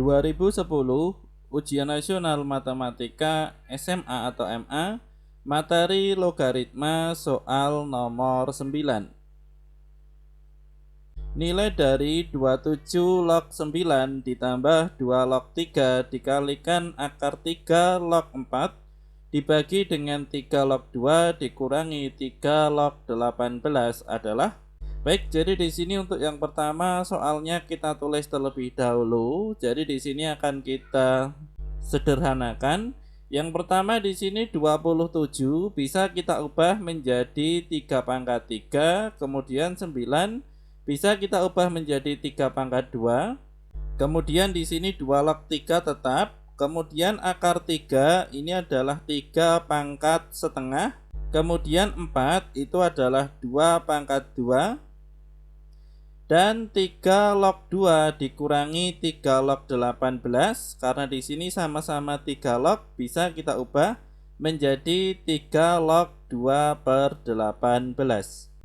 2010 Ujian Nasional Matematika SMA atau MA, materi logaritma soal nomor 9. Nilai dari 27 log 9 ditambah 2 log 3 dikalikan akar 3 log 4 dibagi dengan 3 log 2 dikurangi 3 log 18 adalah. Baik, jadi di sini untuk yang pertama soalnya kita tulis terlebih dahulu. Jadi di sini akan kita sederhanakan. Yang pertama di sini 27 bisa kita ubah menjadi 3 pangkat 3, kemudian 9 bisa kita ubah menjadi 3 pangkat 2. Kemudian di sini 2 log 3 tetap. Kemudian akar 3 ini adalah 3 pangkat setengah. Kemudian 4 itu adalah 2 pangkat 2. Dan 3 log 2 dikurangi 3 log 18 karena di sini sama-sama 3 log bisa kita ubah menjadi 3 log 2 per 18.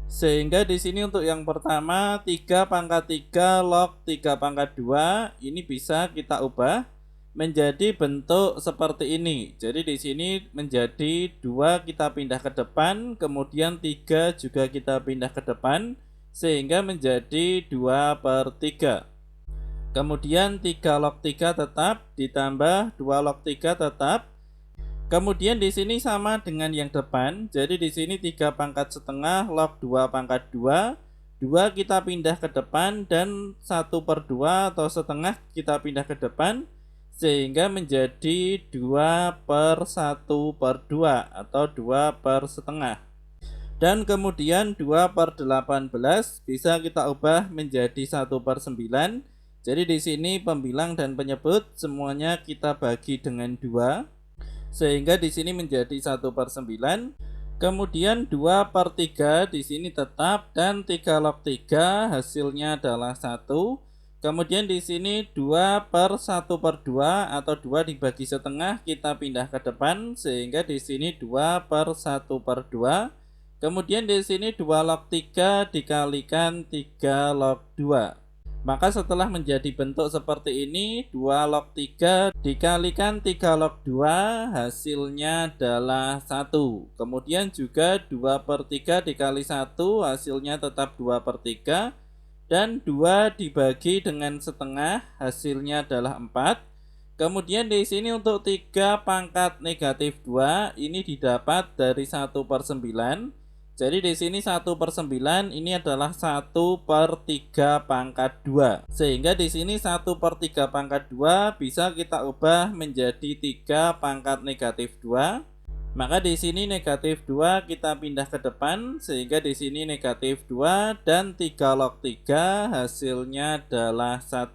Sehingga di sini untuk yang pertama 3 pangkat 3 log 3 pangkat 2 ini bisa kita ubah menjadi bentuk seperti ini. Jadi di sini menjadi 2 kita pindah ke depan, kemudian 3 juga kita pindah ke depan sehingga menjadi 2 per 3. Kemudian 3 log 3 tetap ditambah 2 log 3 tetap. Kemudian di sini sama dengan yang depan. Jadi di sini 3 pangkat setengah log 2 pangkat 2. 2 kita pindah ke depan dan 1 per 2 atau setengah kita pindah ke depan sehingga menjadi 2 per 1 per 2 atau 2 per setengah. Dan kemudian 2 per 18 bisa kita ubah menjadi 1 per 9. Jadi di sini pembilang dan penyebut semuanya kita bagi dengan 2. Sehingga di sini menjadi 1 per 9. Kemudian 2 per 3 di sini tetap dan 3 log 3 hasilnya adalah 1. Kemudian di sini 2 per 1 per 2 atau 2 dibagi setengah kita pindah ke depan sehingga di sini 2 per 1 per 2. Kemudian di sini 2 log 3 dikalikan 3 log 2. Maka setelah menjadi bentuk seperti ini, 2 log 3 dikalikan 3 log 2 hasilnya adalah 1. Kemudian juga 2 per 3 dikali 1 hasilnya tetap 2 per 3. Dan 2 dibagi dengan setengah hasilnya adalah 4. Kemudian di sini untuk 3 pangkat negatif 2 ini didapat dari 1 per 9. Jadi di sini 1 per 9 ini adalah 1 per 3 pangkat 2. Sehingga di sini 1 per 3 pangkat 2 bisa kita ubah menjadi 3 pangkat negatif 2. Maka di sini negatif 2 kita pindah ke depan sehingga di sini negatif 2 dan 3 log 3 hasilnya adalah 1.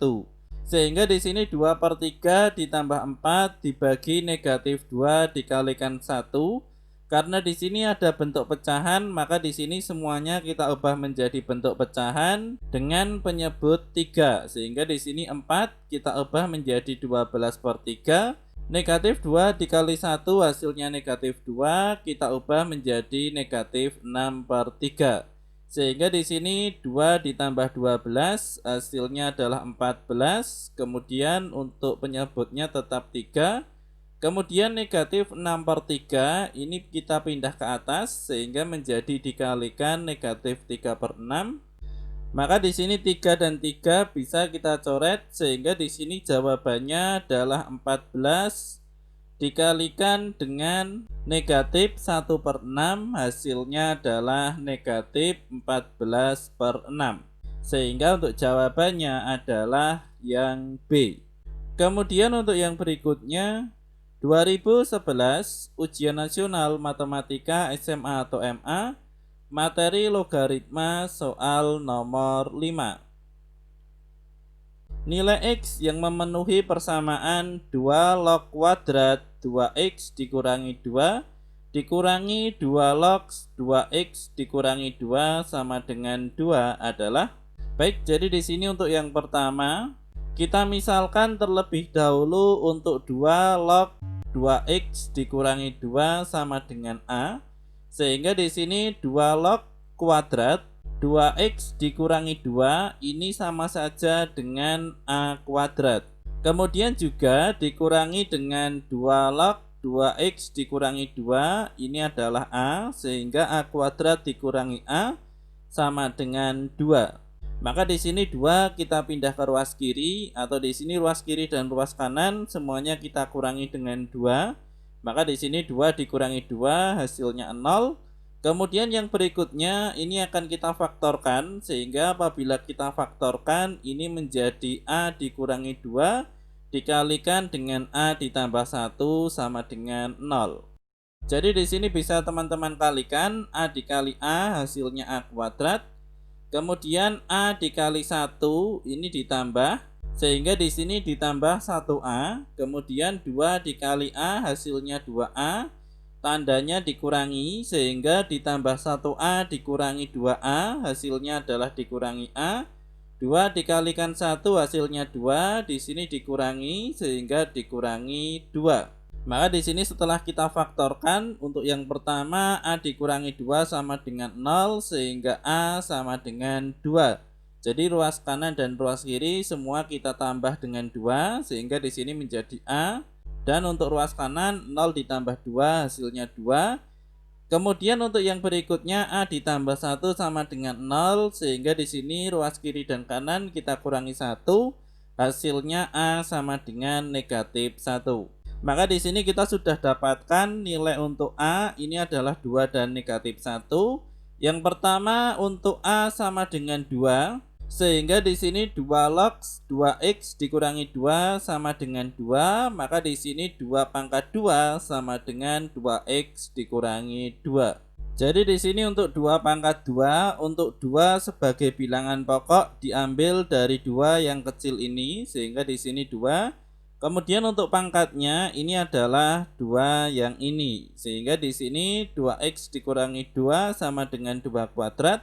Sehingga di sini 2 per 3 ditambah 4 dibagi negatif 2 dikalikan 1. Karena di sini ada bentuk pecahan, maka di sini semuanya kita ubah menjadi bentuk pecahan dengan penyebut 3. Sehingga di sini 4 kita ubah menjadi 12 per 3. Negatif 2 dikali 1 hasilnya negatif 2, kita ubah menjadi negatif 6 per 3. Sehingga di sini 2 ditambah 12 hasilnya adalah 14. Kemudian untuk penyebutnya tetap 3. Kemudian negatif 6 per 3 ini kita pindah ke atas sehingga menjadi dikalikan negatif 3 per 6. Maka di sini 3 dan 3 bisa kita coret sehingga di sini jawabannya adalah 14 dikalikan dengan negatif 1 per 6 hasilnya adalah negatif 14 per 6. Sehingga untuk jawabannya adalah yang B. Kemudian untuk yang berikutnya 2011 Ujian Nasional Matematika SMA atau MA, materi logaritma soal nomor 5. Nilai X yang memenuhi persamaan 2 log kuadrat 2X dikurangi 2 dikurangi 2 log 2X dikurangi 2 sama dengan 2 adalah. Baik, jadi di sini untuk yang pertama Kita misalkan terlebih dahulu untuk 2 log 2x dikurangi 2 sama dengan A. Sehingga di sini 2 log kuadrat 2x dikurangi 2 ini sama saja dengan A kuadrat. Kemudian juga dikurangi dengan 2 log 2x dikurangi 2 ini adalah A, sehingga A kuadrat dikurangi A sama dengan 2. Maka di sini 2 kita pindah ke ruas kiri, atau di sini ruas kiri dan ruas kanan semuanya kita kurangi dengan 2. Maka di sini 2 dikurangi 2 hasilnya 0. Kemudian yang berikutnya ini akan kita faktorkan, sehingga apabila kita faktorkan ini menjadi A dikurangi 2 dikalikan dengan A ditambah 1 sama dengan 0. Jadi di sini bisa teman-teman kalikan, A dikali A hasilnya A kuadrat. Kemudian A dikali 1 ini ditambah, sehingga di sini ditambah 1A. Kemudian 2 dikali A hasilnya 2A. Tandanya dikurangi, sehingga ditambah 1A dikurangi 2A hasilnya adalah dikurangi A. 2 dikalikan 1 hasilnya 2, di sini dikurangi sehingga dikurangi 2. Maka di sini setelah kita faktorkan, untuk yang pertama A dikurangi 2 sama dengan 0, sehingga A sama dengan 2. Jadi ruas kanan dan ruas kiri semua kita tambah dengan 2, sehingga di sini menjadi A. Dan untuk ruas kanan 0 ditambah 2 hasilnya 2. Kemudian untuk yang berikutnya A ditambah 1 sama dengan 0, sehingga di sini ruas kiri dan kanan kita kurangi 1, hasilnya A sama dengan negatif 1. Maka di sini kita sudah dapatkan nilai untuk A ini adalah 2 dan negatif 1. Yang pertama untuk A sama dengan 2, sehingga di sini 2 log 2x dikurangi 2 sama dengan 2, maka di sini 2 pangkat 2 sama dengan 2x dikurangi 2. Jadi di sini untuk 2 pangkat 2, untuk 2 sebagai bilangan pokok diambil dari 2 yang kecil ini, sehingga di sini 2. Kemudian untuk pangkatnya ini adalah 2 yang ini, sehingga di sini 2x dikurangi 2 sama dengan 2 kuadrat,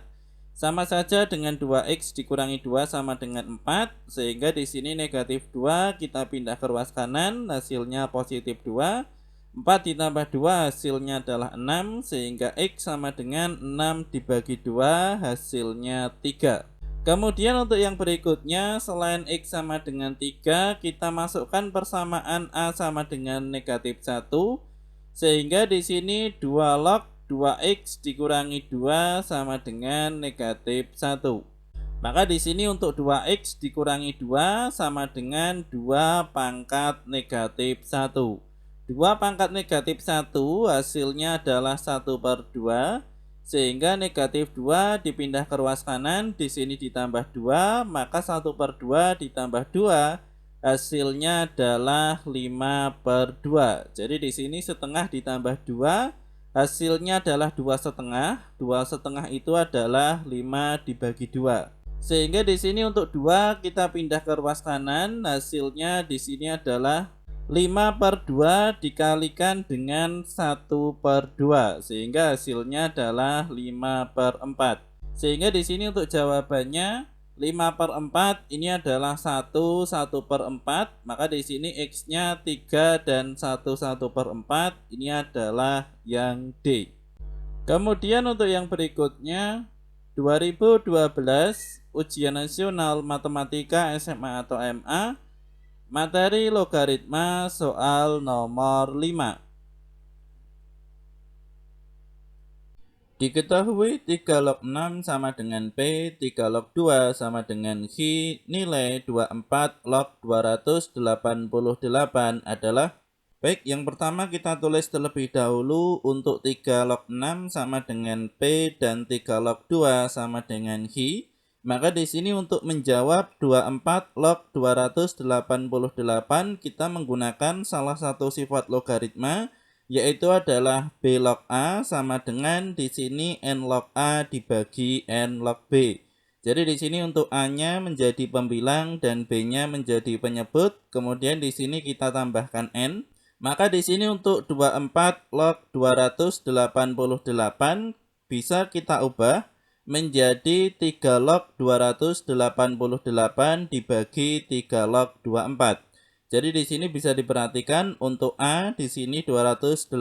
sama saja dengan 2x dikurangi 2 sama dengan 4, sehingga di sini negatif 2 kita pindah ke ruas kanan hasilnya positif 2. 4 ditambah 2 hasilnya adalah 6, sehingga x sama dengan 6 dibagi 2 hasilnya 3. Kemudian untuk yang berikutnya, selain x sama dengan 3, kita masukkan persamaan A sama dengan negatif 1, sehingga di sini 2 log 2x dikurangi 2 sama dengan negatif 1. Maka di sini untuk 2x dikurangi 2 sama dengan 2 pangkat negatif 1. 2 pangkat negatif 1 hasilnya adalah 1/2. Sehingga negatif 2 dipindah ke ruas kanan, di sini ditambah 2, maka 1/2 ditambah 2 hasilnya adalah 5/2. Jadi di sini setengah ditambah 2 hasilnya adalah 2/2. 2/2 itu adalah 5 dibagi 2. Sehingga di sini untuk 2 kita pindah ke ruas kanan, hasilnya di sini adalah 5/2 dikalikan dengan 1/2, sehingga hasilnya adalah 5/4. Sehingga di sini untuk jawabannya 5/4 ini adalah 1/4, maka di sini x-nya 3 dan 1/4 ini adalah yang D. Kemudian untuk yang berikutnya 2012 Ujian Nasional Matematika SMA atau MA, materi logaritma soal nomor 5. Diketahui 3 log 6 sama dengan P, 3 log 2 sama dengan Q, nilai 24 log 288 adalah. Baik, yang pertama kita tulis terlebih dahulu untuk 3 log 6 sama dengan P dan 3 log 2 sama dengan Q. Maka di sini untuk menjawab 24 log 288 kita menggunakan salah satu sifat logaritma, yaitu adalah B log A sama dengan di sini N log A dibagi N log B. Jadi di sini untuk A-nya menjadi pembilang dan B-nya menjadi penyebut, kemudian di sini kita tambahkan N. Maka di sini untuk 24 log 288 bisa kita ubah menjadi 3 log 288 dibagi 3 log 24. Jadi di sini bisa diperhatikan untuk A di sini 288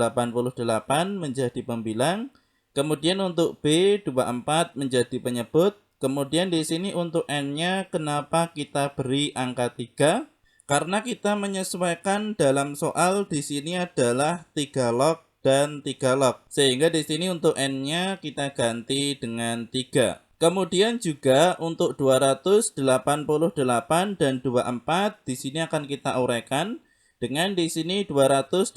menjadi pembilang. Kemudian untuk B 24 menjadi penyebut. Kemudian di sini untuk N-nya kenapa kita beri angka 3? Karena kita menyesuaikan dalam soal di sini adalah 3 log dan 3 log. Sehingga di sini untuk N-nya kita ganti dengan 3. Kemudian juga untuk 288 dan 24 di sini akan kita uraikan dengan di sini 288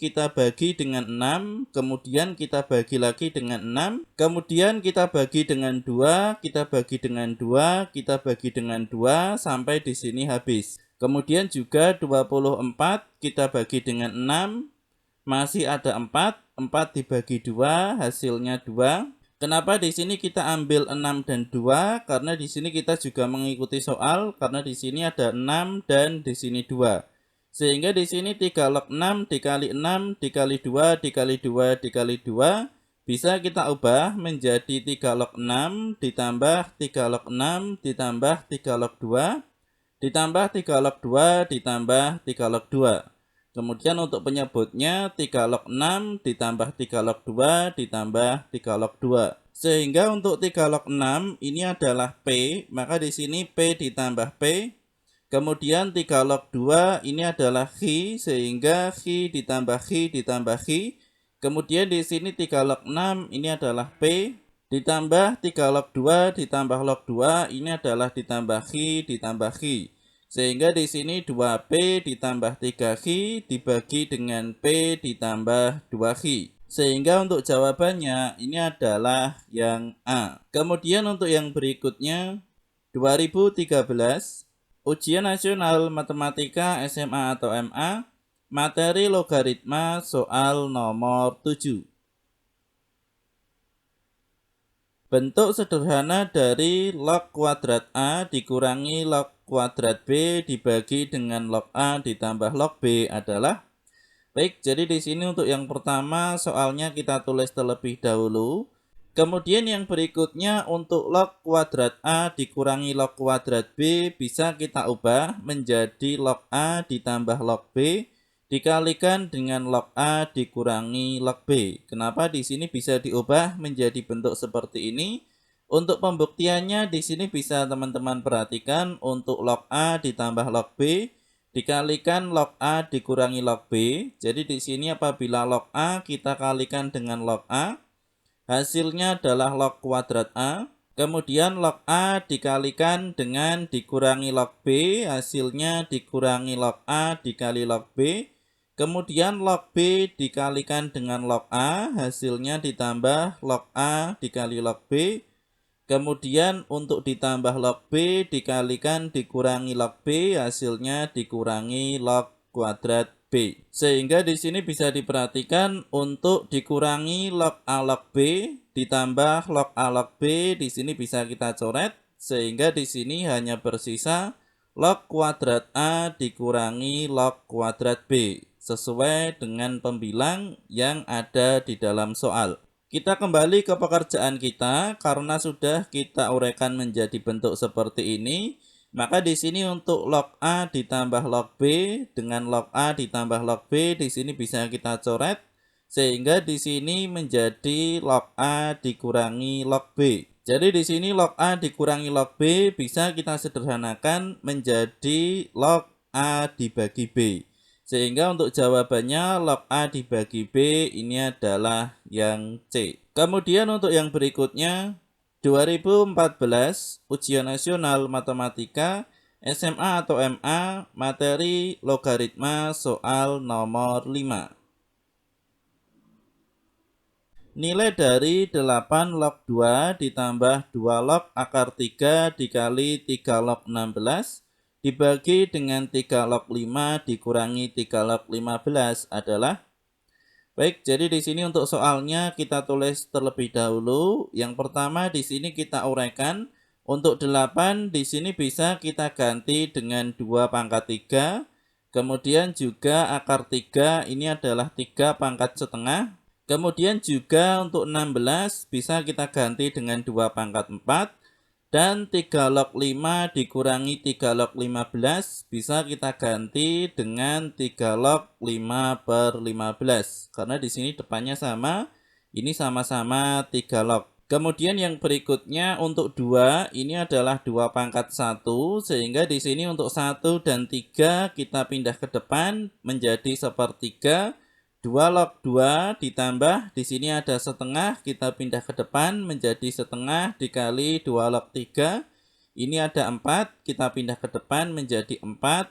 kita bagi dengan 6, kemudian kita bagi lagi dengan 6, kemudian kita bagi dengan 2, kita bagi dengan 2, kita bagi dengan 2 sampai di sini habis. Kemudian juga 24 kita bagi dengan 6, masih ada 4 dibagi 2 hasilnya 2. Kenapa di sini kita ambil 6 dan 2? Karena di sini kita juga mengikuti soal karena di sini ada 6 dan di sini 2. Sehingga di sini 3 log 6 dikali 6 dikali 2 dikali 2 dikali 2 bisa kita ubah menjadi 3 log 6 ditambah 3 log 6 ditambah 3 log 2 ditambah 3 log 2 ditambah 3 log 2. Kemudian untuk penyebutnya 3 log 6 ditambah 3 log 2 ditambah 3 log 2. Sehingga untuk 3 log 6 ini adalah P, maka di sini P ditambah P. Kemudian 3 log 2 ini adalah X, sehingga X ditambah X ditambah X. Kemudian di sini 3 log 6 ini adalah P, ditambah 3 log 2 ditambah log 2 ini adalah ditambah X ditambah X. Sehingga di sini 2P ditambah 3X dibagi dengan P ditambah 2X. Sehingga untuk jawabannya ini adalah yang A. Kemudian untuk yang berikutnya 2013 Ujian Nasional Matematika SMA atau MA materi logaritma soal nomor 7. Bentuk sederhana dari log kuadrat A dikurangi log kuadrat B dibagi dengan log A ditambah log B adalah. Baik, jadi di sini untuk yang pertama soalnya kita tulis terlebih dahulu. Kemudian yang berikutnya untuk log kuadrat A dikurangi log kuadrat B bisa kita ubah menjadi log A ditambah log B dikalikan dengan log A dikurangi log B. Kenapa di sini bisa diubah menjadi bentuk seperti ini? Untuk pembuktiannya di sini bisa teman-teman perhatikan untuk log A ditambah log B dikalikan log A dikurangi log B. Jadi di sini apabila log A kita kalikan dengan log A, hasilnya adalah log kuadrat A. Kemudian log A dikalikan dengan dikurangi log B, hasilnya dikurangi log A dikali log B. Kemudian log B dikalikan dengan log A, hasilnya ditambah log A dikali log B. Kemudian untuk ditambah log B dikalikan dikurangi log B, hasilnya dikurangi log kuadrat B. Sehingga di sini bisa diperhatikan untuk dikurangi log A log B ditambah log A log B di sini bisa kita coret sehingga di sini hanya bersisa log kuadrat A dikurangi log kuadrat B sesuai dengan pembilang yang ada di dalam soal. Kita kembali ke pekerjaan kita karena sudah kita uraikan menjadi bentuk seperti ini. Maka di sini untuk log A ditambah log B dengan log A ditambah log B di sini bisa kita coret sehingga di sini menjadi log A dikurangi log B. Jadi di sini log A dikurangi log B bisa kita sederhanakan menjadi log A dibagi B. Sehingga untuk jawabannya log A dibagi B ini adalah yang C. Kemudian untuk yang berikutnya 2014 Ujian Nasional Matematika SMA atau MA materi logaritma soal nomor 5. Nilai dari 8 log 2 ditambah 2 log akar 3 dikali 3 log 16 dibagi dengan 3 log 5 dikurangi 3 log 15 adalah. Baik, jadi di sini untuk soalnya kita tulis terlebih dahulu. Yang pertama di sini kita uraikan. Untuk 8 di sini bisa kita ganti dengan 2 pangkat 3. Kemudian juga akar 3 ini adalah 3 pangkat setengah. Kemudian juga untuk 16 bisa kita ganti dengan 2 pangkat 4. Dan 3 log 5 dikurangi 3 log 15 bisa kita ganti dengan 3 log 5 per 15. Karena di sini depannya sama, ini sama-sama 3 log. Kemudian yang berikutnya untuk 2, ini adalah 2 pangkat 1, sehingga di sini untuk 1 dan 3 kita pindah ke depan menjadi sepertiga. 2 log 2 ditambah di sini ada setengah, kita pindah ke depan menjadi setengah dikali 2 log 3. Ini ada 4, kita pindah ke depan menjadi 4,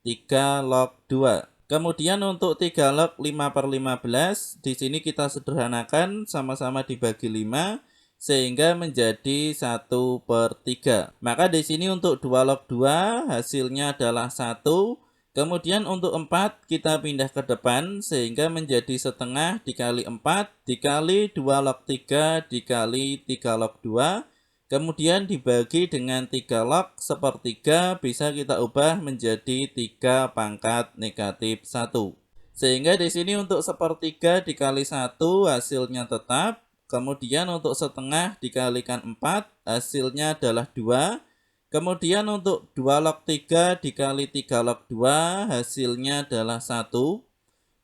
3 log 2. Kemudian untuk 3 log 5 per 15, di sini kita sederhanakan sama-sama dibagi 5 sehingga menjadi 1 per 3. Maka di sini untuk 2 log 2 hasilnya adalah 1. Kemudian untuk 4 kita pindah ke depan sehingga menjadi setengah dikali 4 dikali 2 log 3 dikali 3 log 2. Kemudian dibagi dengan 3 log sepertiga bisa kita ubah menjadi 3 pangkat negatif 1. Sehingga di sini untuk sepertiga dikali 1 hasilnya tetap. Kemudian untuk setengah dikalikan 4 hasilnya adalah 2. Kemudian untuk 2 log 3 dikali 3 log 2 hasilnya adalah 1.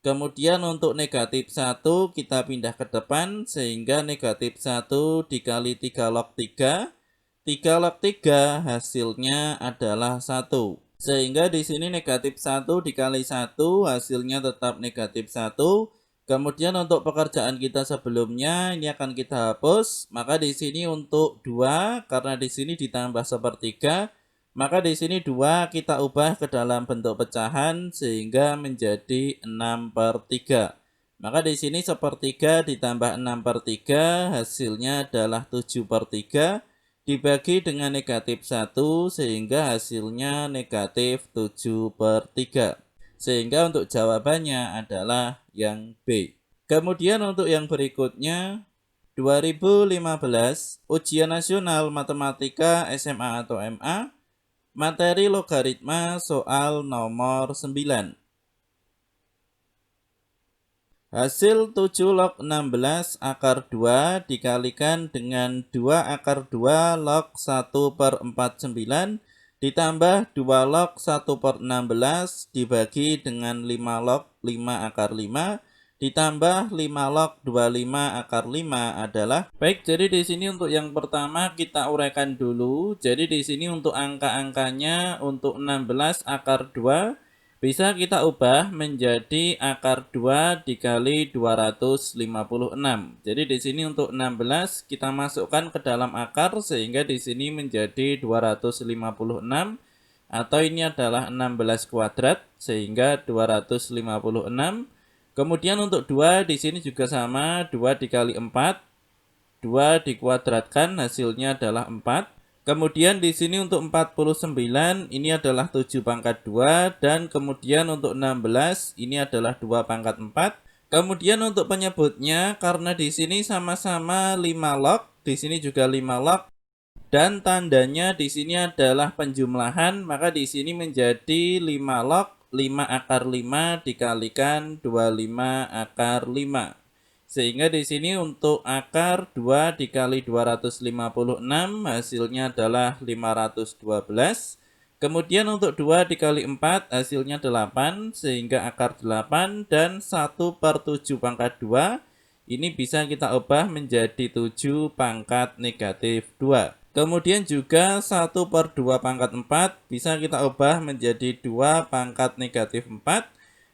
Kemudian untuk negatif 1 kita pindah ke depan sehingga negatif 1 dikali 3 log 3. 3 log 3 hasilnya adalah 1. Sehingga di sini negatif 1 dikali 1 hasilnya tetap negatif 1. Kemudian untuk pekerjaan kita sebelumnya ini akan kita hapus. Maka di sini untuk 2 karena di sini ditambah sepertiga, maka di sini 2 kita ubah ke dalam bentuk pecahan sehingga menjadi 6 per 3. Maka di sini sepertiga ditambah 6 per 3 hasilnya adalah 7 per 3 dibagi dengan negatif 1 sehingga hasilnya negatif 7 per 3. Sehingga untuk jawabannya adalah yang B. Kemudian untuk yang berikutnya 2015 Ujian Nasional Matematika SMA atau MA materi logaritma soal nomor 9. Hasil 7 log 16 akar 2 dikalikan dengan 2 akar 2 log 1 per 49 ditambah 2 log 1 per 16 dibagi dengan 5 log 5 akar 5 ditambah 5 log 25 akar 5 adalah. Baik, jadi di sini untuk yang pertama kita uraikan dulu. Jadi di sini untuk angka-angkanya untuk 16 akar 2 bisa kita ubah menjadi akar 2 dikali 256. Jadi di sini untuk 16 kita masukkan ke dalam akar sehingga di sini menjadi 256 atau ini adalah 16 kuadrat sehingga 256. Kemudian untuk 2 di sini juga sama, 2 dikali 4, 2 dikuadratkan hasilnya adalah 4. Kemudian di sini untuk 49 ini adalah 7 pangkat 2 dan kemudian untuk 16 ini adalah 2 pangkat 4. Kemudian untuk penyebutnya karena di sini sama-sama 5 log, di sini juga 5 log dan tandanya di sini adalah penjumlahan, maka di sini menjadi 5 log 5 akar 5 dikalikan 25 akar 5. Sehingga di sini untuk akar 2 dikali 256 hasilnya adalah 512. Kemudian untuk 2 dikali 4 hasilnya 8 sehingga akar 8 dan 1 per 7 pangkat 2 ini bisa kita ubah menjadi 7 pangkat negatif 2. Kemudian juga 1 per 2 pangkat 4 bisa kita ubah menjadi 2 pangkat negatif 4.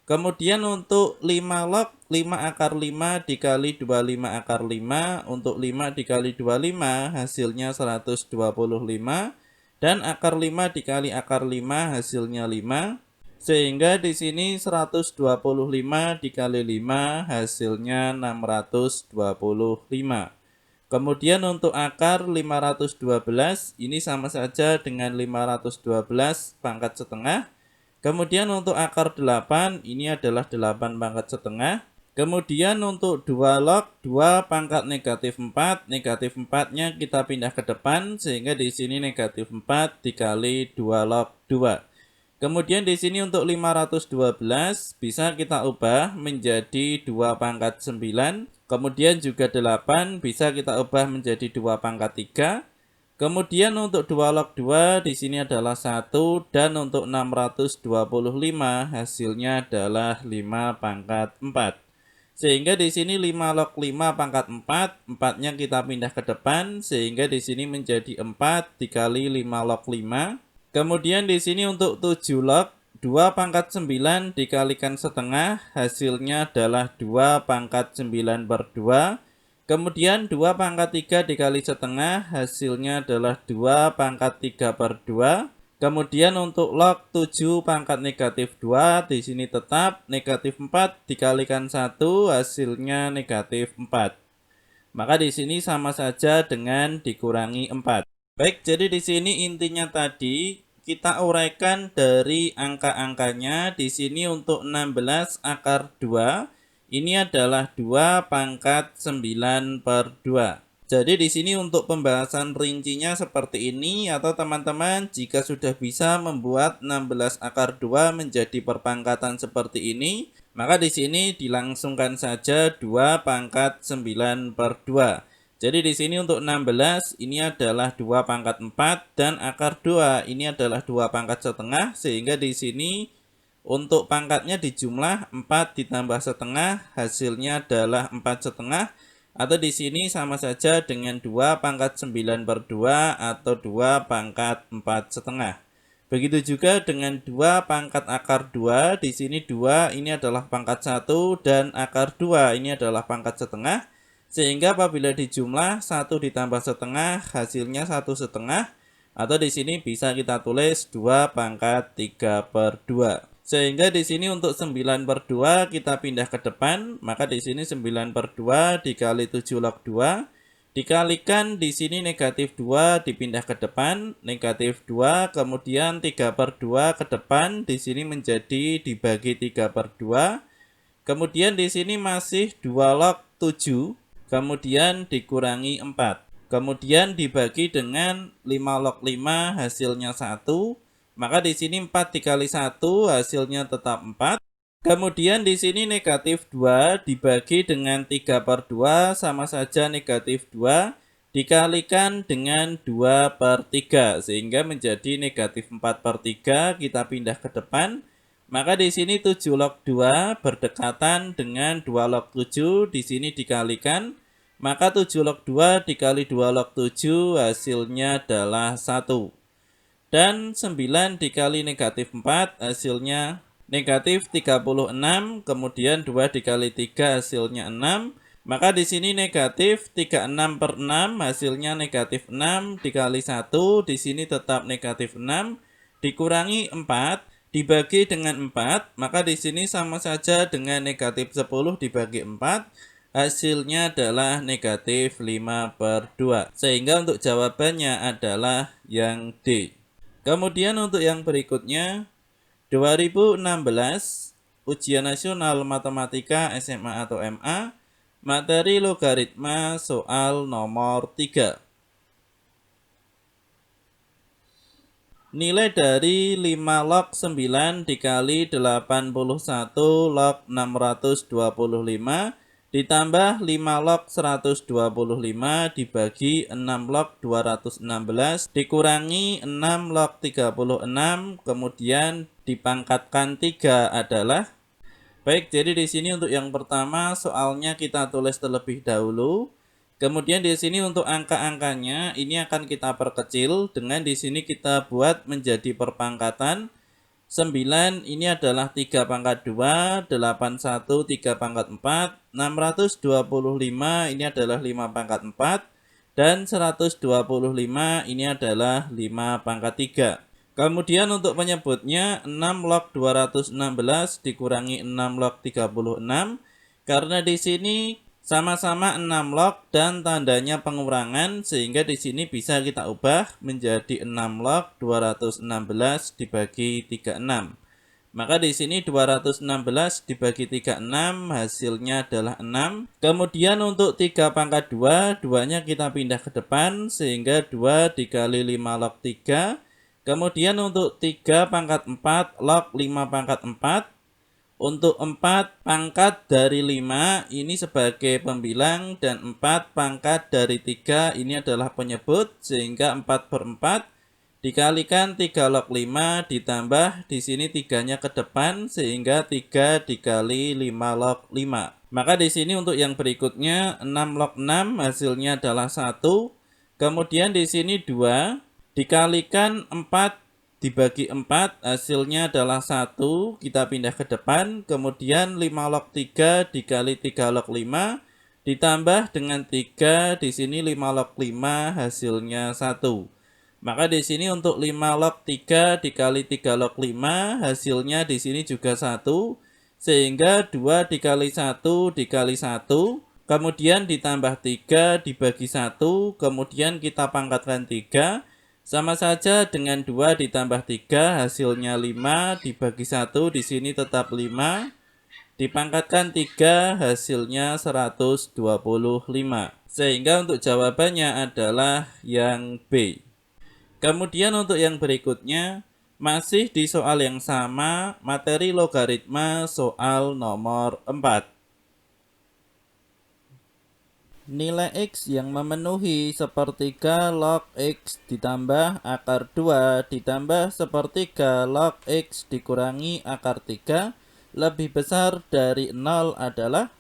Kemudian untuk 5 log 5 akar 5 dikali 25 akar 5 untuk 5 dikali 25 hasilnya 125 dan akar 5 dikali akar 5 hasilnya 5 sehingga di sini 125 dikali 5 hasilnya 625. Kemudian untuk akar 512 ini sama saja dengan 512 pangkat setengah. Kemudian untuk akar 8 ini adalah 8 pangkat setengah. Kemudian untuk 2 log 2 pangkat negatif 4, negatif 4-nya kita pindah ke depan sehingga di sini negatif 4 dikali 2 log 2. Kemudian di sini untuk 512 bisa kita ubah menjadi 2 pangkat 9. Kemudian juga 8 bisa kita ubah menjadi 2 pangkat 3. Kemudian untuk 2 log 2 di sini adalah 1 dan untuk 625 hasilnya adalah 5 pangkat 4. Sehingga di sini 5 log 5 pangkat 4, 4-nya kita pindah ke depan sehingga di sini menjadi 4 dikali 5 log 5. Kemudian di sini untuk 7 log 2 pangkat 9 dikalikan setengah, hasilnya adalah 2 pangkat 9 per 2. Kemudian 2 pangkat 3 dikali setengah, hasilnya adalah 2 pangkat 3 per 2. Kemudian untuk log 7 pangkat negatif 2, di sini tetap negatif 4 dikalikan 1, hasilnya negatif 4. Maka di sini sama saja dengan dikurangi 4. Baik, jadi di sini intinya tadi kita uraikan dari angka-angkanya. Di sini untuk 16 akar 2, ini adalah 2 pangkat 9 per 2. Jadi di sini untuk pembahasan rincinya seperti ini, atau teman-teman jika sudah bisa membuat 16 akar 2 menjadi perpangkatan seperti ini, maka di sini dilangsungkan saja 2 pangkat 9 per 2. Jadi di sini untuk 16 ini adalah 2 pangkat 4 dan akar 2 ini adalah 2 pangkat setengah, sehingga di sini untuk pangkatnya dijumlah 4 ditambah setengah, hasilnya adalah 4 setengah, atau di sini sama saja dengan 2 pangkat 9 per 2 atau 2 pangkat 4 setengah. Begitu juga dengan 2 pangkat akar 2, di sini 2 ini adalah pangkat 1 dan akar 2 ini adalah pangkat setengah. Sehingga apabila dijumlah 1 ditambah setengah hasilnya 1 setengah, atau di sini bisa kita tulis 2 pangkat 3 per 2. Sehingga di sini untuk 9 per 2 kita pindah ke depan, maka di sini 9 per 2 dikali 7 log 2, dikalikan di sini negatif 2 dipindah ke depan, negatif 2, kemudian 3 per 2 ke depan, di sini menjadi dibagi 3 per 2, kemudian di sini masih 2 log 7, kemudian dikurangi 4. Kemudian dibagi dengan 5 log 5 hasilnya 1. Maka di sini 4 dikali 1 hasilnya tetap 4. Kemudian di sini negatif 2 dibagi dengan 3 per 2 sama saja negatif 2 dikalikan dengan 2 per 3 sehingga menjadi negatif 4 per 3, kita pindah ke depan. Maka di sini 7 log 2 berdekatan dengan 2 log 7, di sini dikalikan. Maka 7 log 2 dikali 2 log 7 hasilnya adalah 1. Dan 9 dikali negatif 4 hasilnya negatif 36. Kemudian 2 dikali 3 hasilnya 6. Maka di sini negatif 36 per 6 hasilnya negatif 6 dikali 1. Di sini tetap negatif 6 dikurangi 4 dibagi dengan 4. Maka di sini sama saja dengan negatif 10 dibagi 4. Hasilnya adalah negatif 5 per 2. Sehingga untuk jawabannya adalah yang D. Kemudian untuk yang berikutnya, 2016 Ujian Nasional Matematika SMA atau MA, materi logaritma soal nomor 3. Nilai dari 5 log 9 dikali 81 log 625 ditambah 5 log 125 dibagi 6 log 216 dikurangi 6 log 36 kemudian dipangkatkan 3 adalah. Baik, jadi di sini untuk yang pertama soalnya kita tulis terlebih dahulu. Kemudian di sini untuk angka-angkanya ini akan kita perkecil dengan di sini kita buat menjadi perpangkatan. 9 ini adalah 3 pangkat 2, 81 3 pangkat 4, 625 ini adalah 5 pangkat 4, dan 125 ini adalah 5 pangkat 3. Kemudian untuk penyebutnya 6 log 216 dikurangi 6 log 36, karena di sini sama-sama 6 log dan tandanya pengurangan sehingga di sini bisa kita ubah menjadi 6 log 216 dibagi 36. Maka di sini 216 dibagi 36 hasilnya adalah 6. Kemudian untuk 3 pangkat 2, 2-nya kita pindah ke depan sehingga 2 dikali 5 log 3. Kemudian untuk 3 pangkat 4 log 5 pangkat 4. Untuk 4 pangkat dari 5 ini sebagai pembilang dan 4 pangkat dari 3 ini adalah penyebut, sehingga 4/4 dikalikan 3 log 5 ditambah di sini 3-nya ke depan sehingga 3 dikali 5 log 5. Maka di sini untuk yang berikutnya 6 log 6 hasilnya adalah 1. Kemudian di sini 2 dikalikan 4 dibagi 4 hasilnya adalah 1, kita pindah ke depan, kemudian 5 log 3 dikali 3 log 5 ditambah dengan 3 di sini 5 log 5 hasilnya 1. Maka di sini untuk 5 log 3 dikali 3 log 5 hasilnya di sini juga 1, sehingga 2 dikali 1 dikali 1, kemudian ditambah 3 dibagi 1, kemudian kita pangkatkan 3. Sama saja dengan 2 ditambah 3 hasilnya 5 dibagi 1 di sini tetap 5 dipangkatkan 3 hasilnya 125. Sehingga untuk jawabannya adalah yang B. Kemudian untuk yang berikutnya masih di soal yang sama, materi logaritma soal nomor 4. Nilai X yang memenuhi sepertiga log X ditambah akar 2 ditambah sepertiga log X dikurangi akar 3 lebih besar dari 0 adalah.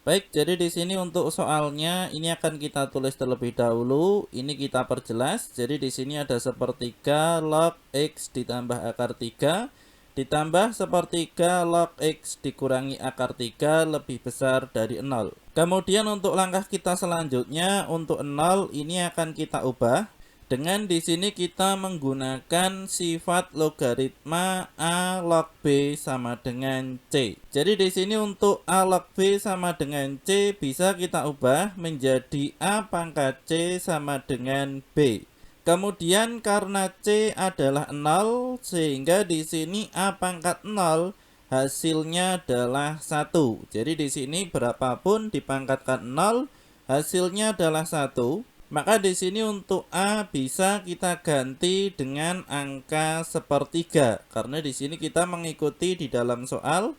Baik, jadi di sini untuk soalnya ini akan kita tulis terlebih dahulu. Ini kita perjelas. Jadi di sini ada sepertiga log X ditambah akar 3 ditambah sepertiga log X dikurangi akar 3 lebih besar dari 0. Kemudian untuk langkah kita selanjutnya, untuk 0 ini akan kita ubah dengan di sini kita menggunakan sifat logaritma A log B sama dengan C. Jadi di sini untuk A log B sama dengan C bisa kita ubah menjadi A pangkat C sama dengan B. Kemudian karena C adalah 0 sehingga di sini A pangkat 0 hasilnya adalah 1. Jadi di sini berapapun dipangkatkan 0 hasilnya adalah 1. Maka di sini untuk A bisa kita ganti dengan angka sepertiga karena di sini kita mengikuti di dalam soal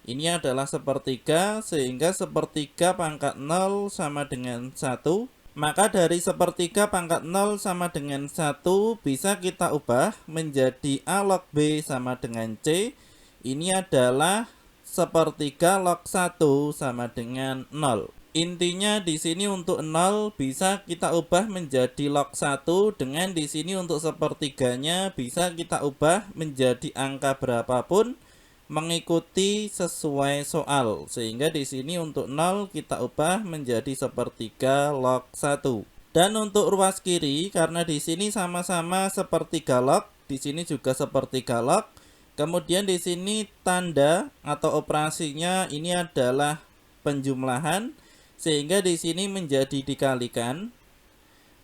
ini adalah sepertiga sehingga sepertiga pangkat 0 sama dengan 1. Maka dari sepertiga pangkat 0 sama dengan 1 bisa kita ubah menjadi A log B sama dengan C. Ini adalah sepertiga log 1 sama dengan 0. Intinya di sini untuk 0 bisa kita ubah menjadi log 1 dengan di sini untuk sepertiganya bisa kita ubah menjadi angka berapapun mengikuti sesuai soal, sehingga di sini untuk 0 kita ubah menjadi sepertiga log 1. Dan untuk ruas kiri karena di sini sama-sama sepertiga log, di sini juga sepertiga log. Kemudian di sini tanda atau operasinya ini adalah penjumlahan, sehingga di sini menjadi dikalikan.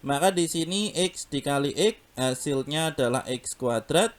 Maka di sini X dikali X hasilnya adalah X kuadrat.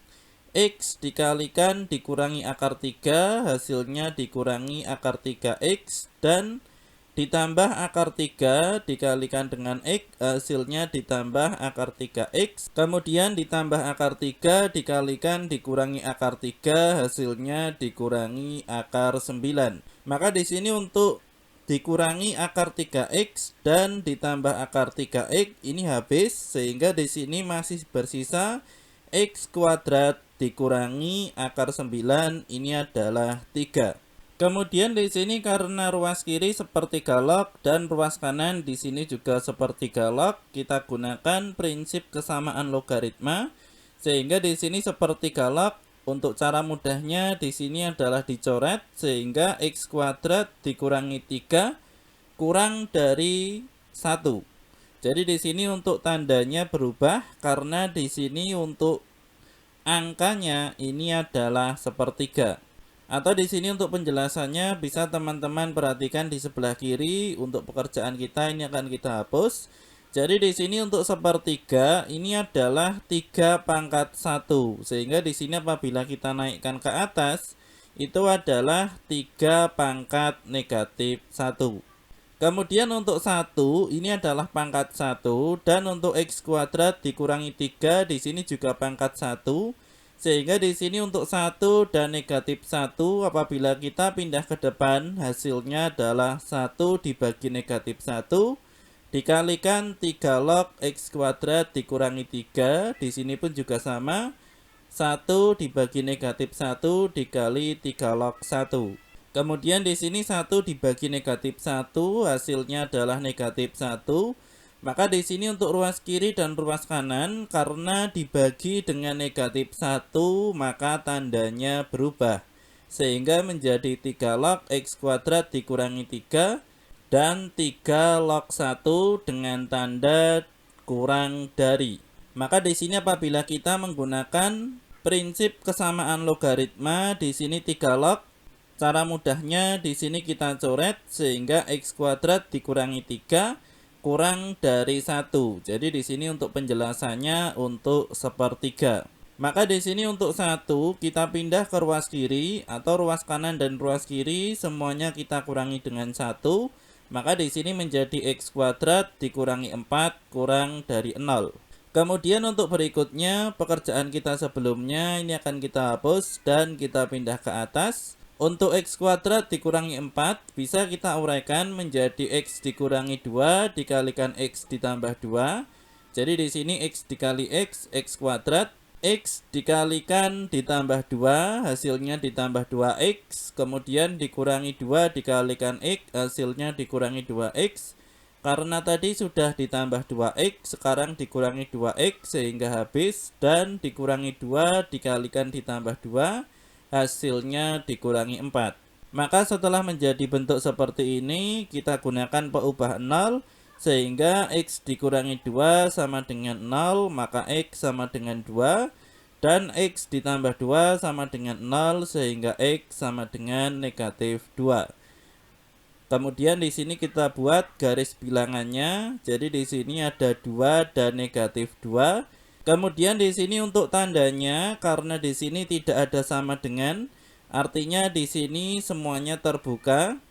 X dikalikan dikurangi akar 3 hasilnya dikurangi akar 3X dan ditambah akar 3 dikalikan dengan X hasilnya ditambah akar 3X, kemudian ditambah akar 3 dikalikan dikurangi akar 3 hasilnya dikurangi akar 9. Maka di sini untuk dikurangi akar 3X dan ditambah akar 3X ini habis sehingga di sini masih bersisa X kuadrat dikurangi akar 9 ini adalah 3. Kemudian di sini karena ruas kiri sepertiga log dan ruas kanan di sini juga sepertiga log, kita gunakan prinsip kesamaan logaritma sehingga di sini sepertiga log. Untuk cara mudahnya di sini adalah dicoret sehingga X kuadrat dikurangi 3 kurang dari 1. Jadi di sini untuk tandanya berubah karena di sini untuk angkanya ini adalah sepertiga. Atau di sini untuk penjelasannya bisa teman-teman perhatikan di sebelah kiri untuk pekerjaan kita ini akan kita hapus. Jadi di sini untuk sepertiga ini adalah 3 pangkat 1 sehingga di sini apabila kita naikkan ke atas itu adalah 3 pangkat negatif 1. Kemudian untuk 1 ini adalah pangkat 1 dan untuk X kuadrat dikurangi 3 di sini juga pangkat 1 Sehingga di sini untuk 1 dan negatif 1 apabila kita pindah ke depan hasilnya adalah 1 dibagi negatif 1 dikalikan 3 log X kuadrat dikurangi 3. Di sini pun juga sama. 1 dibagi negatif 1 dikali 3 log 1. Kemudian di sini 1 dibagi negatif 1 hasilnya adalah negatif 1. Maka di sini untuk ruas kiri dan ruas kanan karena dibagi dengan negatif 1 maka tandanya berubah. Sehingga menjadi 3 log X kuadrat dikurangi 3 dan 3 log 1 dengan tanda kurang dari. Maka di sini apabila kita menggunakan prinsip kesamaan logaritma di sini 3 log, cara mudahnya di sini kita coret sehingga X kuadrat dikurangi 3 kurang dari 1. Jadi di sini untuk penjelasannya untuk sepertiga. Maka di sini untuk 1 kita pindah ke ruas kiri atau ruas kanan dan ruas kiri semuanya kita kurangi dengan 1. Maka di sini menjadi X kuadrat dikurangi 4 kurang dari 0. Kemudian untuk berikutnya pekerjaan kita sebelumnya ini akan kita hapus dan kita pindah ke atas. Untuk X kuadrat dikurangi 4 bisa kita uraikan menjadi X dikurangi 2 dikalikan X ditambah 2. Jadi di sini X dikali X kuadrat. X dikalikan ditambah 2 hasilnya ditambah 2X. Kemudian dikurangi 2 dikalikan X hasilnya dikurangi 2X. Karena tadi sudah ditambah 2X sekarang dikurangi 2X sehingga habis. Dan dikurangi 2 dikalikan ditambah 2 hasilnya dikurangi 4. Maka setelah menjadi bentuk seperti ini kita gunakan peubah 0 sehingga X dikurangi 2 sama dengan 0 maka X sama dengan 2 dan X ditambah 2 sama dengan 0 sehingga X sama dengan negatif 2. Kemudian di sini kita buat garis bilangannya. Jadi di sini ada 2 dan negatif 2. Kemudian di sini untuk tandanya karena di sini tidak ada sama dengan, artinya di sini semuanya terbuka.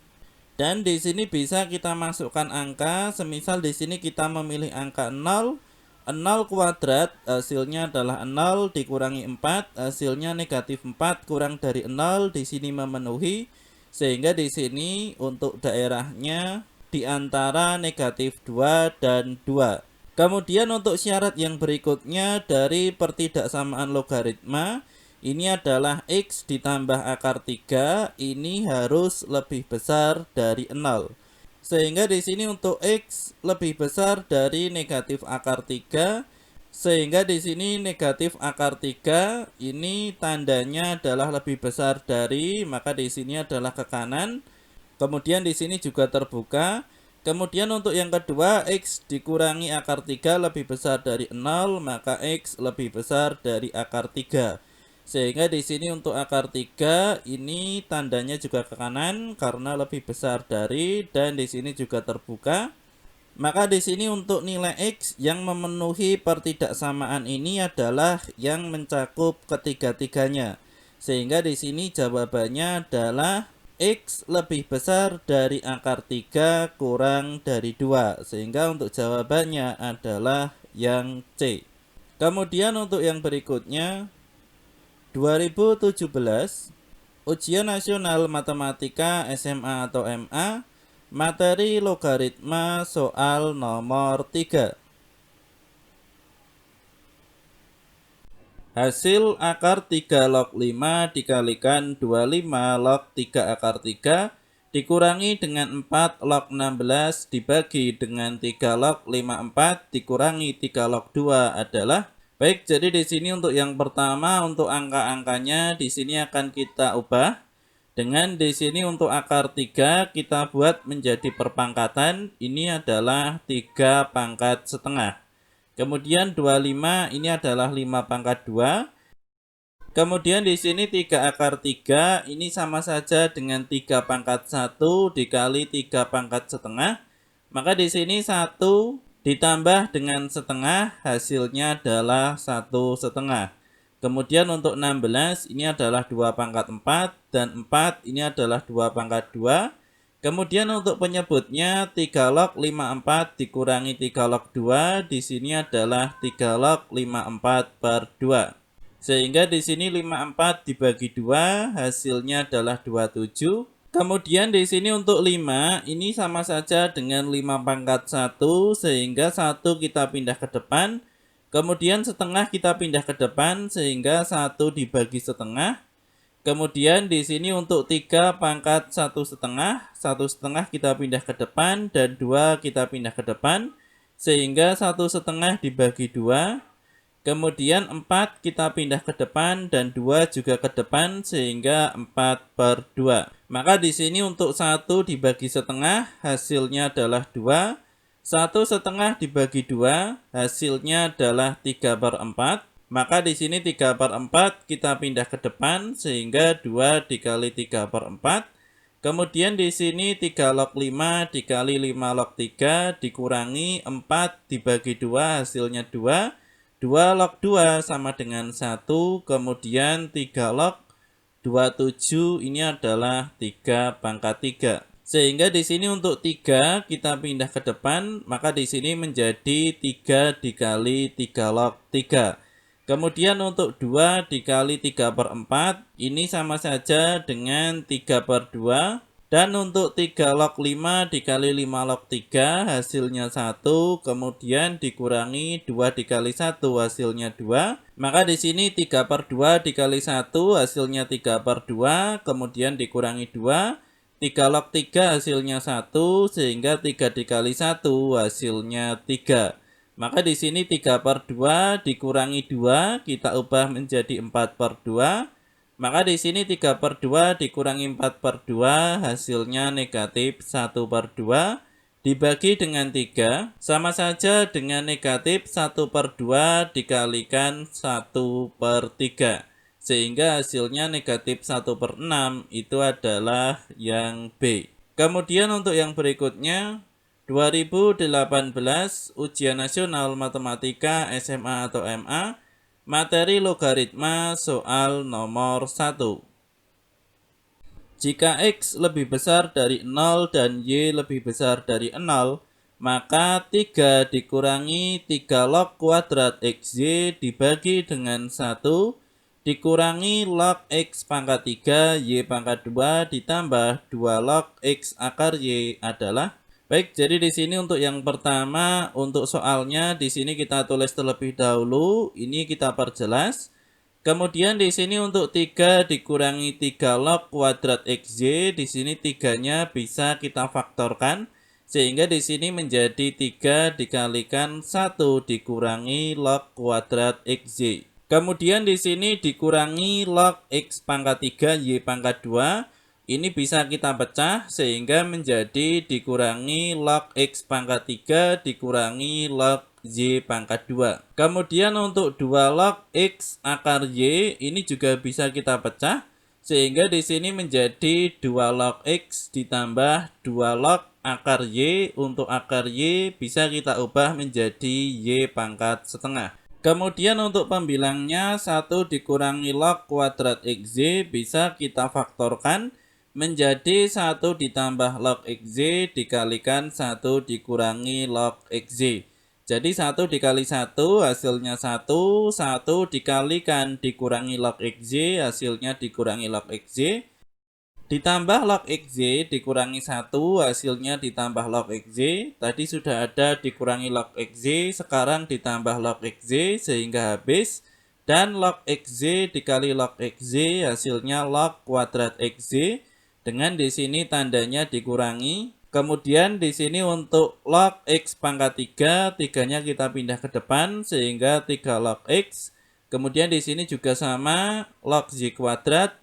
Dan di sini bisa kita masukkan angka, semisal di sini kita memilih angka 0, 0 kuadrat hasilnya adalah 0 dikurangi 4, hasilnya negatif 4 kurang dari 0, di sini memenuhi. Sehingga di sini untuk daerahnya di antara negatif 2 dan 2. Kemudian untuk syarat yang berikutnya dari pertidaksamaan logaritma ini adalah X ditambah akar 3 ini harus lebih besar dari 0. Sehingga di sini untuk X lebih besar dari negatif akar 3 sehingga di sini negatif akar 3 ini tandanya adalah lebih besar dari, maka di sini adalah ke kanan. Kemudian di sini juga terbuka. Kemudian untuk yang kedua X dikurangi akar 3 lebih besar dari 0 maka X lebih besar dari akar 3. Sehingga di sini untuk akar 3 ini tandanya juga ke kanan karena lebih besar dari dan di sini juga terbuka. Maka di sini untuk nilai X yang memenuhi pertidaksamaan ini adalah yang mencakup ketiga-tiganya. Sehingga di sini jawabannya adalah X lebih besar dari akar 3 kurang dari 2. Sehingga untuk jawabannya adalah yang C. Kemudian untuk yang berikutnya 2017 Ujian Nasional Matematika SMA atau MA materi logaritma soal nomor 3. Hasil akar 3 log 5 dikalikan 25 log 3 akar 3 dikurangi dengan 4 log 16 dibagi dengan 3 log 54 dikurangi 3 log 2 adalah. Baik, jadi di sini untuk yang pertama untuk angka-angkanya di sini akan kita ubah. Dengan di sini untuk akar 3 kita buat menjadi perpangkatan. Ini adalah 3 pangkat setengah. Kemudian 25 ini adalah 5 pangkat 2. Kemudian di sini 3 akar 3 ini sama saja dengan 3 pangkat 1 dikali 3 pangkat setengah. Maka di sini 1 ditambah dengan setengah hasilnya adalah 1 setengah. Kemudian untuk 16 ini adalah 2 pangkat 4 dan 4 ini adalah 2 pangkat 2. Kemudian untuk penyebutnya 3 log 54 dikurangi 3 log 2 di sini adalah 3 log 54 per 2. Sehingga di sini 54 dibagi 2 hasilnya adalah 27. Kemudian di sini untuk 5 ini sama saja dengan 5 pangkat 1 sehingga 1 kita pindah ke depan. Kemudian setengah kita pindah ke depan sehingga 1 dibagi setengah. Kemudian di sini untuk 3 pangkat 1 setengah, 1 setengah kita pindah ke depan dan 2 kita pindah ke depan sehingga 1 setengah dibagi 2. Kemudian 4 kita pindah ke depan dan 2 juga ke depan sehingga 4/2. Maka di sini untuk 1 dibagi setengah hasilnya adalah 2. 1 setengah dibagi 2 hasilnya adalah 3/4. Maka di sini 3/4 kita pindah ke depan sehingga 2 dikali 3/4. Kemudian di sini 3 log 5 dikali 5 log 3 dikurangi 4 dibagi 2 hasilnya 2. 2 log 2 sama dengan 1. Kemudian 3 log 27 ini adalah 3 pangkat 3. Sehingga di sini untuk 3 kita pindah ke depan, maka di sini menjadi 3 dikali 3 log 3. Kemudian untuk 2 dikali 3/4 ini sama saja dengan 3/2. Dan untuk 3 log 5 dikali 5 log 3 hasilnya 1. Kemudian dikurangi 2 dikali 1 hasilnya 2. Maka di sini 3/2 dikali 1 hasilnya 3/2. Kemudian dikurangi 2. 3 log 3 hasilnya 1 sehingga 3 dikali 1 hasilnya 3. Maka di sini 3/2 dikurangi 2 kita ubah menjadi 4/2. Maka di sini 3/2 dikurangi 4/2 hasilnya negatif 1/2 dibagi dengan 3 sama saja dengan negatif 1/2 dikalikan 1/3. Sehingga hasilnya negatif 1/6 itu adalah yang B. Kemudian untuk yang berikutnya 2018 Ujian Nasional Matematika SMA atau MA, materi logaritma soal nomor 1. Jika X lebih besar dari 0 dan Y lebih besar dari 0, maka 3 dikurangi 3 log kuadrat XY dibagi dengan 1 dikurangi log X pangkat 3 Y pangkat 2 ditambah 2 log X akar Y adalah. Baik, jadi di sini untuk yang pertama, untuk soalnya di sini kita tulis terlebih dahulu, ini kita perjelas. Kemudian di sini untuk 3 dikurangi 3 log kuadrat XY, di sini 3-nya bisa kita faktorkan. Sehingga di sini menjadi 3 dikalikan 1 dikurangi log kuadrat XY. Kemudian di sini dikurangi log X pangkat 3 Y pangkat 2. Ini bisa kita pecah sehingga menjadi dikurangi log X pangkat 3 dikurangi log Y pangkat 2. Kemudian untuk 2 log X akar Y ini juga bisa kita pecah sehingga di sini menjadi 2 log X ditambah 2 log akar Y. Untuk akar Y bisa kita ubah menjadi Y pangkat setengah. Kemudian untuk pembilangnya 1 dikurangi log kuadrat XY bisa kita faktorkan menjadi 1 ditambah log XY dikalikan 1 dikurangi log XY. Jadi 1 dikali 1 hasilnya 1, 1 dikalikan dikurangi log XY hasilnya dikurangi log XY. Ditambah log XY dikurangi 1 hasilnya ditambah log XY. Tadi sudah ada dikurangi log XY, sekarang ditambah log XY sehingga habis. Dan log XY dikali log XY hasilnya log kuadrat XY. Dengan di sini tandanya dikurangi. Kemudian di sini untuk log X pangkat 3, 3-nya kita pindah ke depan sehingga 3 log X. Kemudian di sini juga sama log Y kuadrat.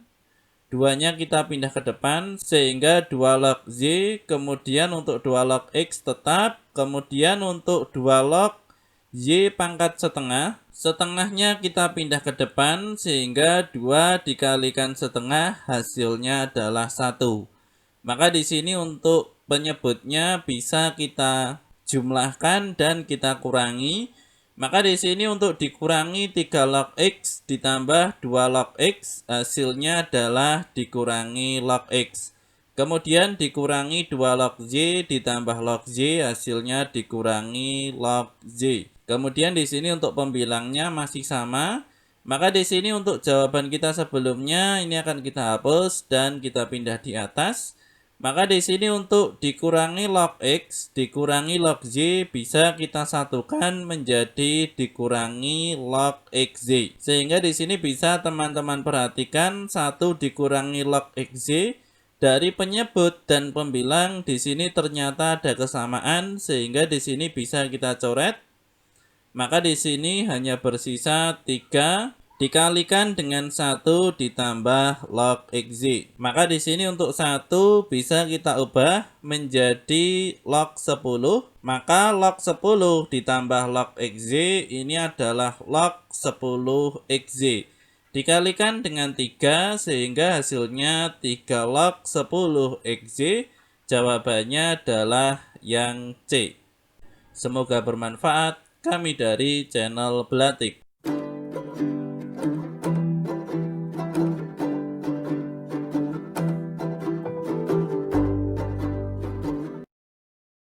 2-nya kita pindah ke depan sehingga 2 log Y. Kemudian untuk 2 log X tetap. Kemudian untuk 2 log Y pangkat setengah. Setengahnya kita pindah ke depan sehingga 2 dikalikan setengah hasilnya adalah 1. Maka di sini untuk penyebutnya bisa kita jumlahkan dan kita kurangi. Maka di sini untuk dikurangi 3 log X ditambah 2 log X hasilnya adalah dikurangi log X. Kemudian dikurangi 2 log Y ditambah log Y hasilnya dikurangi log Y. Kemudian di sini untuk pembilangnya masih sama. Maka di sini untuk jawaban kita sebelumnya ini akan kita hapus dan kita pindah di atas. Maka di sini untuk dikurangi log X dikurangi log Y bisa kita satukan menjadi dikurangi log XY. Sehingga di sini bisa teman-teman perhatikan 1 dikurangi log XY dari penyebut dan pembilang di sini ternyata ada kesamaan sehingga di sini bisa kita coret. Maka di sini hanya bersisa 3 dikalikan dengan 1 ditambah log XY. Maka di sini untuk 1 bisa kita ubah menjadi log 10. Maka log 10 ditambah log XY ini adalah log 10 XY. Dikalikan dengan 3 sehingga hasilnya 3 log 10 XY. Jawabannya adalah yang C. Semoga bermanfaat. Kami dari channel Belatik.